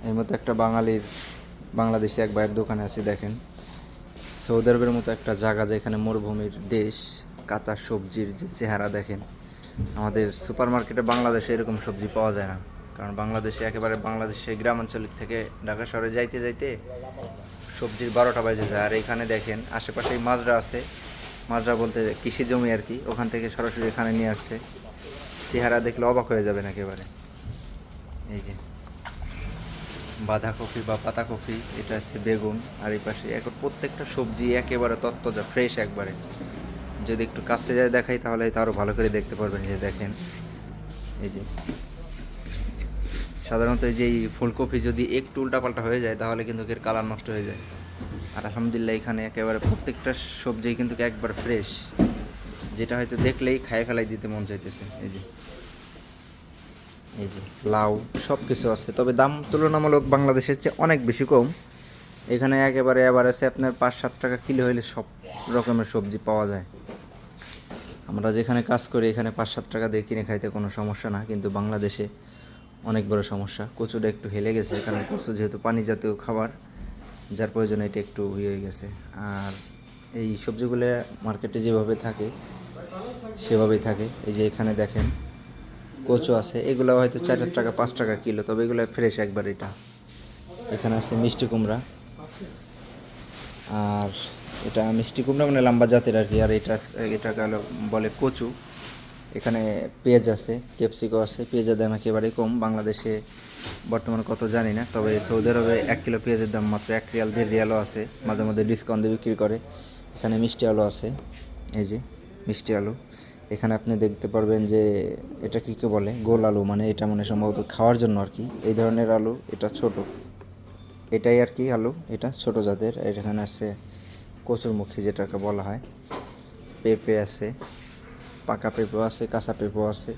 এই মতো একটা বাংলাদেশি এক ভাইয়ের দোকানে আছি। দেখেন সৌদি আরবের মতো একটা জায়গা, যেখানে মরুভূমির দেশ, কাঁচা সবজির যে চেহারা দেখেন। আমাদের সুপার মার্কেটে বাংলাদেশে এরকম সবজি পাওয়া যায় না, কারণ বাংলাদেশে একেবারে বাংলাদেশে গ্রামাঞ্চল থেকে ঢাকা শহরে যাইতে যাইতে সবজির 12টা বাজে যায়। আর এখানে দেখেন আশেপাশেই মাজরা আছে, মাজরা বলতে কৃষি জমি আর কি, ওখান থেকে সরাসরি এখানে নিয়ে আসছে। চেহারা দেখলে অবাক হয়ে যাবেন একেবারে। এই যে বাঁধাকপি বা পাতাকপি, এটা হচ্ছে বেগুন, আর এই পাশে এখন প্রত্যেকটা সবজি একেবারে তত্তাজা ফ্রেশ একবারে। যদি একটু কাছে যায় দেখাই তাহলে তো আরও ভালো করে দেখতে পারবেন। যে দেখেন এই যে সাধারণত এই যে ফুলকপি যদি একটু উল্টাপাল্টা হয়ে যায় তাহলে কিন্তু এর কালার নষ্ট হয়ে যায়। আর আলহামদুলিল্লাহ এখানে একেবারে প্রত্যেকটা সবজি কিন্তু একবার ফ্রেশ, যেটা হয়তো দেখলেই খায় ফেলাই দিতে মন চাইতেছে। এই যে লাউ সব কিছু আছে, তবে দাম তুলনামূলক বাংলাদেশের চেয়ে অনেক বেশি কম। এখানে একেবারে আছে আপনার 5-7 টাকা কিলো হলে সব রকমের সবজি পাওয়া যায়। আমরা যেখানে কাজ করি এখানে 5-7 টাকা দিয়ে কিনে খাইতে কোনো সমস্যা না, কিন্তু বাংলাদেশে অনেক বড় সমস্যা। কচুটা একটু হেলে গেছে, কারণ কচু যেহেতু পানি জাতীয় খাবার, যার প্রয়োজনে এটা একটু হয়ে গেছে। আর এই সবজিগুলো মার্কেটে যেভাবে থাকে সেভাবেই থাকে। এই যে এখানে দেখেন কচু আছে, এগুলো হয়তো 4 টাকা 5 টাকা কিলো, তবে এগুলো ফ্রেশ একবার। এখানে আছে মিষ্টি কুমড়া, আর এটা মিষ্টি কুমড়া মানে লম্বা জাতের আর কি। আর এটাকে বলে কচু। এখানে পেঁয়াজ আছে, ক্যাপসিকো আছে। পেঁয়াজের দাম একেবারে কম, বাংলাদেশে বর্তমানে কত জানি না, তবে সৌদি আরবে 1 কিলো পেঁয়াজের দাম মাত্র 1 রিয়াল 1.5 রিয়ালও আছে, মাঝে মধ্যে ডিসকাউন্ট দিয়ে বিক্রি করে। এখানে মিষ্টি আলু আছে, এই যে মিষ্টি আলু। এখানে আপনি দেখতে পারবেন যে এটা কী বলে, গোল আলু, মানে এটা মানে সম্ভবত খাওয়ার জন্য আর কি। এই ধরনের আলু, এটা ছোট, এটাই আর কি আলু, এটা ছোট জাতের। এখানে আছে কচুরমুখী যেটাকে বলা হয়, পেঁপে আছে, পাকা পেঁপেও আছে, কাঁচা পেঁপেও আছে।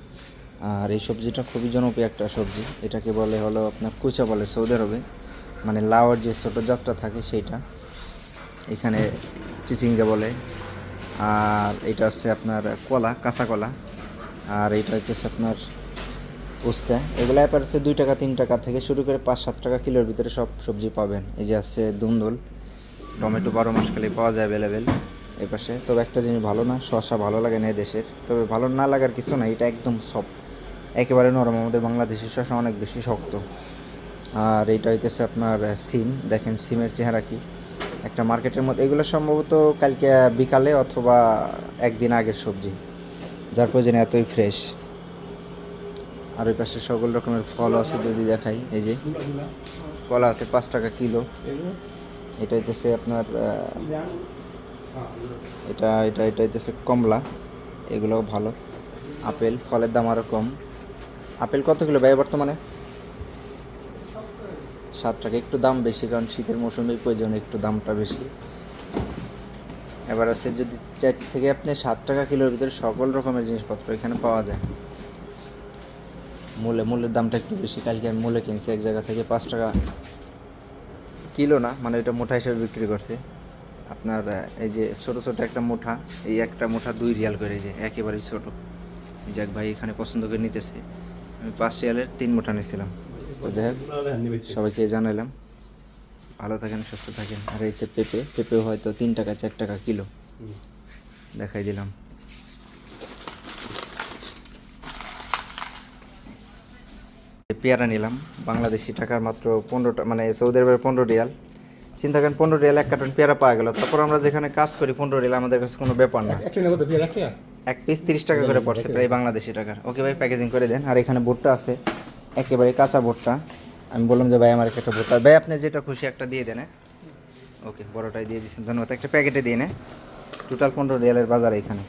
আর এই সবজিটা খুবই জনপ্রিয় একটা সবজি। এটাকে বলে হলো আপনার কুচা বলে সৌদি আরবে, মানে লাউয়ের যে ছোটো জাতটা থাকে সেইটা। এখানে চিচিঙ্গা বলে। আর এটা হচ্ছে আপনার কলা, কাঁচা কলা। আর এটা হচ্ছে আপনার উস্তা। এগুলো অ্যাপার হচ্ছে 2 টাকা 3 টাকা থেকে শুরু করে 5-7 টাকা কিলোর ভিতরে সব সবজি পাবেন। এই যে আছে দুন্দুল, টমেটো 12 মাস খালি পাওয়া যায় অ্যাভেলেবেল এই পাশে। তবে একটা জিনিস ভালো না, শসা ভালো লাগে না দেশের, তবে ভালো না লাগার কিছু না, এটা একদম সফট, একেবারে নরম। আমাদের বাংলাদেশের শসা অনেক বেশি শক্ত। আর এইটা হইতেছে আপনার সিম, দেখেন সিমের চেহারা কি, একটা মার্কেটের মধ্যে। এগুলো সম্ভবত কালকে বিকালে অথবা একদিন আগের সবজি, যার প্রয়োজনে এতই ফ্রেশ। আর ওই পাশে সকল রকমের ফল আছে, যদি দেখাই, এই যে কলা আছে 5 টাকা কিলো। এটা হইতেছে আপনার এটা এটা এটা হইতেছে কমলা, এগুলোও ভালো। আপেল, ফলের দাম আরও কম। আপেল কত কিলো ভাই বর্তমানে? 7 টাকা, একটু দাম বেশি, কারণ শীতের মৌসুমের প্রয়োজন একটু দামটা বেশি। এবার আছে যদি 4 থেকে আপনি 7 টাকা কিলোর ভিতরে সকল রকমের জিনিসপত্র এখানে পাওয়া যায়। মূলের দামটা একটু বেশি, কালকে আমি মূলে কিনছি এক জায়গা থেকে 5 টাকা কিলো, না মানে ওইটা মুঠা হিসেবে বিক্রি করছে আপনার। এই যে ছোটো ছোটো একটা মুঠা, এই একটা মুঠা 2 রিয়াল করে, যে একেবারেই ছোটো। যাক ভাই এখানে পছন্দ করে নিতেছে, আমি 5 রিয়ালের 3 মুঠা নিয়েছিলাম। তো যাই হোক, সবাইকে জানালাম। ভালো থাকেন, সুস্থ থাকেন। আর এই যে পেঁপেও হয়তো 3 টাকা 4 টাকা কিলো, দেখাই দিলাম। পেয়ারা নিলাম বাংলাদেশি টাকার মাত্র 15 মানে সৌদি আরবের 15 রিয়াল। চিন্তা করেন 15 রিয়াল 1 কার্টন পেয়ারা পাওয়া গেল। তারপর আমরা যেখানে কাজ করি 15 রিয়াল আমাদের কাছে কোনো ব্যাপার না। এক পিস 30 টাকা করে পড়ছে, প্রায় বাংলাদেশি টাকার। ওকে ভাই, প্যাকেজিং করে দেন। আর এখানে ভুট্টা আছে, একেবারে কাঁচা ভুট্টা। আমি বললাম যে ভাই আমার একটা ভুট্টা, ভাই আপনি যেটা খুশি একটা দিয়ে দেন। ওকে, বড়টাই দিয়ে দিচ্ছেন, ধন্যবাদ। একটা প্যাকেটে দিয়ে নে। টোটাল 15 রিয়ালের বাজার এখানে।